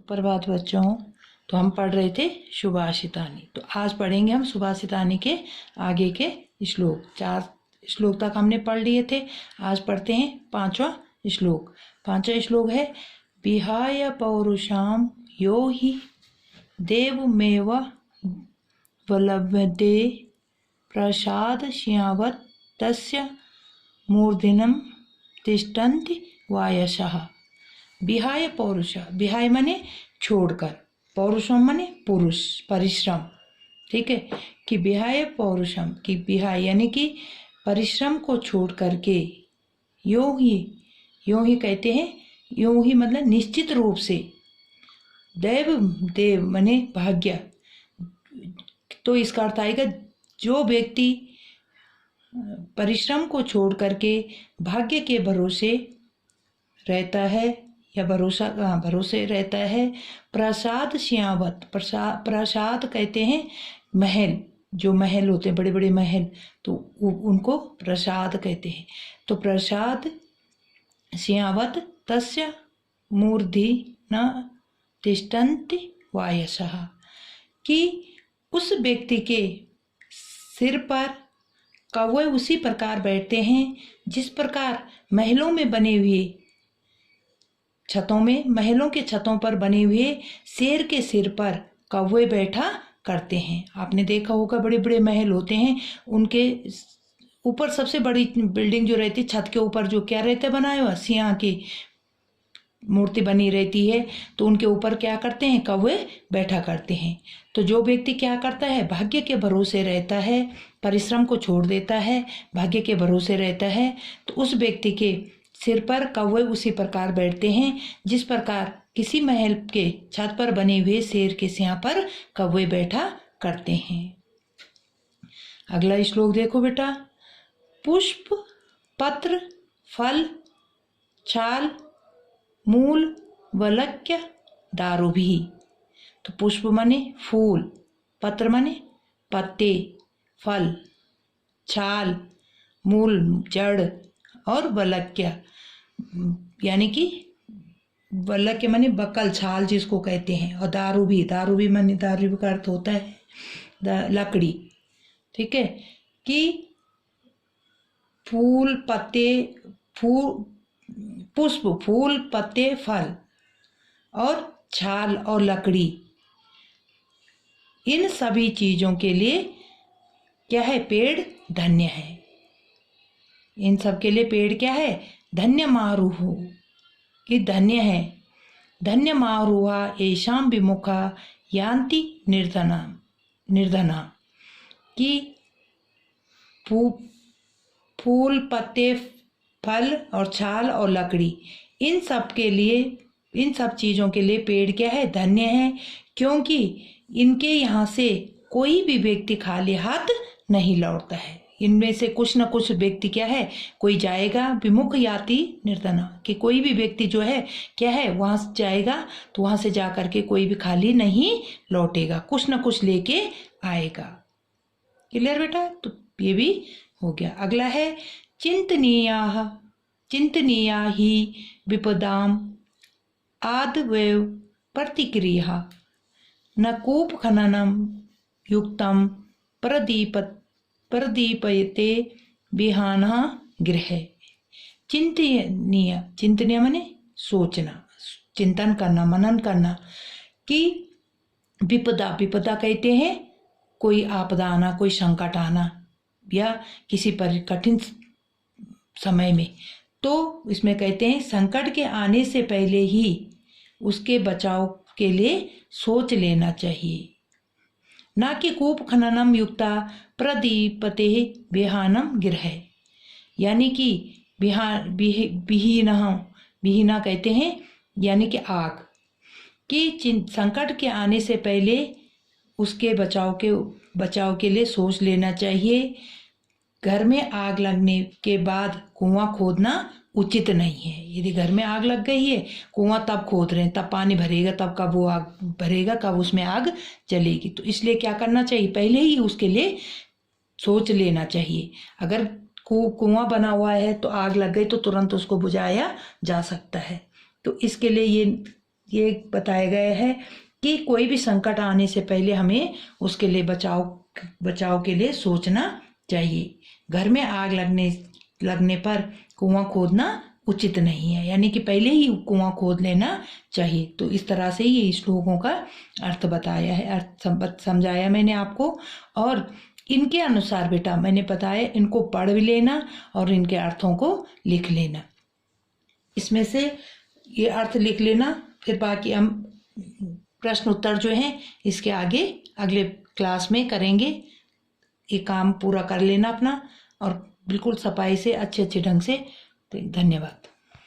प्रभात बच्चों। तो हम पढ़ रहे थे सुभाषितानी। तो आज पढ़ेंगे हम सुभाषितानी के आगे के श्लोक। 4 श्लोक तक हमने पढ़ लिए थे। आज पढ़ते हैं 5वां श्लोक। 5वां श्लोक है विहाय पौरुषाम यो हि देवमेव वलभते प्रसाद श्यावत् तस्य मूर्धन्यं तिष्ठन्ति वायसः। विहाय पौरुष, विहाय माने छोड़कर, पौरुषम माने पुरुष, परिश्रम। ठीक है कि विहाय पौरुषम, कि विहाय यानी कि परिश्रम को छोड़ करके यो ही कहते हैं। यो ही मतलब निश्चित रूप से, देव माने भाग्य। तो इसका अर्थ आएगा जो व्यक्ति परिश्रम को छोड़ करके भाग्य के भरोसे रहता है या भरोसे रहता है। प्रसाद श्यावत, प्रसाद कहते हैं महल, जो महल होते हैं बड़े बड़े महल, तो उनको प्रसाद कहते हैं। तो प्रसाद श्यावत तस्य मूर्धि न तिष्ठन्ति वायसः, कि उस व्यक्ति के सिर पर कौवे उसी प्रकार बैठते हैं जिस प्रकार महलों में बने हुए छतों में, महलों के छतों पर बने हुए शेर के सिर पर कौवे बैठा करते हैं। आपने देखा होगा बड़े बड़े महल होते हैं, उनके ऊपर सबसे बड़ी बिल्डिंग जो रहती है, छत के ऊपर जो क्या रहता है बनाया हुआ, सिंह की मूर्ति बनी रहती है। तो उनके ऊपर क्या करते हैं, कौवे बैठा करते हैं। तो जो व्यक्ति क्या करता है, भाग्य के भरोसे रहता है, परिश्रम को छोड़ देता है, भाग्य के भरोसे रहता है, तो उस व्यक्ति के सिर पर कौवे उसी प्रकार बैठते हैं जिस प्रकार किसी महल के छत पर बने हुए शेर के सिंह पर कौवे बैठा करते हैं। अगला श्लोक देखो बेटा। पुष्प पत्र फल छाल मूल वलक्य दारुभी। तो पुष्प माने फूल, पत्र माने पत्ते, फल छाल मूल जड़, और वलक्य यानी कि वलक्य माने बकल, छाल जिसको कहते हैं, और दारू भी माने, दारू का अर्थ होता है लकड़ी। ठीक है कि फूल पत्ते, पुष्प फूल पत्ते फल और छाल और लकड़ी, इन सभी चीजों के लिए क्या है, पेड़ धन्य है। इन सब के लिए पेड़ क्या है, धन्य मारुः, कि धन्य है। धन्य मारुहा येषां विमुखा यान्ति निर्धना, कि फूल पत्ते फल और छाल और लकड़ी, इन सब के लिए, इन सब चीज़ों के लिए पेड़ क्या है, धन्य है, क्योंकि इनके यहाँ से कोई भी व्यक्ति खाली हाथ नहीं लौटता है। इनमें से कुछ न कुछ व्यक्ति क्या है, कोई जाएगा, विमुख याति निर्धना, कि कोई भी व्यक्ति जो है क्या है, वहाँ जाएगा तो वहाँ से जा करके कोई भी खाली नहीं लौटेगा, कुछ न कुछ लेके आएगा। क्लियर बेटा। तो ये भी हो गया। अगला है चिंतनीया ही विपदाम आदवैव प्रतिक्रिया न कूप खननम युक्तम प्रदीपयते विहाना गृह। चिंतनीय माने सोचना, चिंतन करना, मनन करना, कि विपदा कहते हैं कोई आपदा आना, कोई संकट आना, या किसी पर कठिन समय में। तो इसमें कहते हैं संकट के आने से पहले ही उसके बचाव के लिए सोच लेना चाहिए। ना कि कूप खननम युक्ता प्रदीपते विहानम गृह, यानी कि विहीना कहते हैं यानी कि आग, कि संकट के आने से पहले उसके बचाव के लिए सोच लेना चाहिए। घर में आग लगने के बाद कुआं खोदना उचित नहीं है। यदि घर में आग लग गई है, कुआं तब खोद रहे हैं, तब पानी भरेगा, तब कब वो आग भरेगा, कब उसमें आग जलेगी। तो इसलिए क्या करना चाहिए, पहले ही उसके लिए सोच लेना चाहिए। अगर कुआं बना हुआ है तो आग लग गई तो तुरंत उसको बुझाया जा सकता है। तो इसके लिए ये ये बताया गया है कि कोई भी संकट आने से पहले हमें उसके लिए बचाव के लिए सोचना चाहिए। घर में आग लगने पर कुआं खोदना उचित नहीं है, यानी कि पहले ही कुआं खोद लेना चाहिए। तो इस तरह से ये श्लोकों का अर्थ बताया है, अर्थ समझाया मैंने आपको। और इनके अनुसार बेटा मैंने बताया, इनको पढ़ भी लेना और इनके अर्थों को लिख लेना। इसमें से ये अर्थ लिख लेना, फिर बाकी हम प्रश्न उत्तर जो हैं इसके आगे अगले क्लास में करेंगे। ये काम पूरा कर लेना अपना, और बिल्कुल सफाई से अच्छे ढंग से। धन्यवाद।